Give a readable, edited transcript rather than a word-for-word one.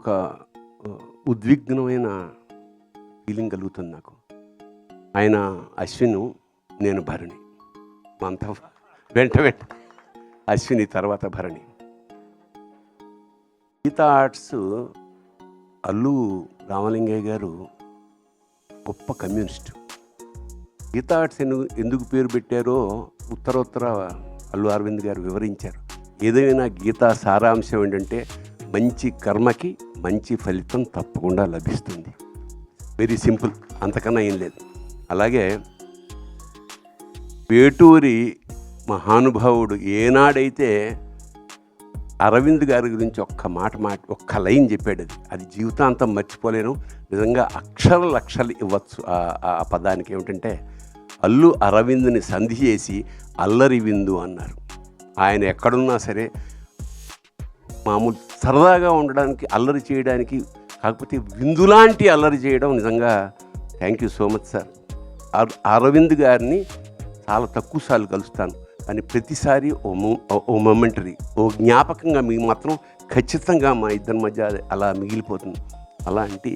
ఒక ఉద్విగ్నమైన ఫీలింగ్ కలుగుతుంది నాకు. ఆయన అశ్విను, నేను భరణి. అంతా వెంట అశ్విని తర్వాత భరణి. గీతా ఆర్ట్స్ అల్లు రామలింగయ్య గారు గొప్ప కమ్యూనిస్ట్. గీతా ఆర్ట్స్ ఎందుకు పేరు పెట్టారో ఉత్తరోత్తర అల్లు అరవింద్ గారు వివరించారు. ఏదైనా గీతా సారాంశం ఏంటంటే మంచి కర్మకి మంచి ఫలితం తప్పకుండా లభిస్తుంది. వెరీ సింపుల్, అంతకన్నా ఏం లేదు. అలాగే వేటూరి మహానుభావుడు ఏనాడైతే అరవింద్ గారి గురించి ఒక్క లైన్ చెప్పాడు, అది జీవితాంతం మర్చిపోలేను. నిజంగా లక్షలు ఇవ్వచ్చు ఆ పదానికి. ఏమిటంటే అల్లు అరవింద్ని సంధి చేసి అల్లరి విందు అన్నారు. ఆయన ఎక్కడున్నా సరే మామూలు సరదాగా ఉండడానికి, అల్లరి చేయడానికి, కాకపోతే విందులాంటి అల్లరి చేయడం నిజంగా thank you so much sir. Arvind గారిని చాలా తక్కువ సార్లు కలుస్తాను, కానీ ప్రతిసారి ఓ మొమెంటరీ, ఓ జ్ఞాపకంగా మీకు మాత్రం ఖచ్చితంగా మా ఇద్దరి మధ్య అలా మిగిలిపోతుంది. అలాంటి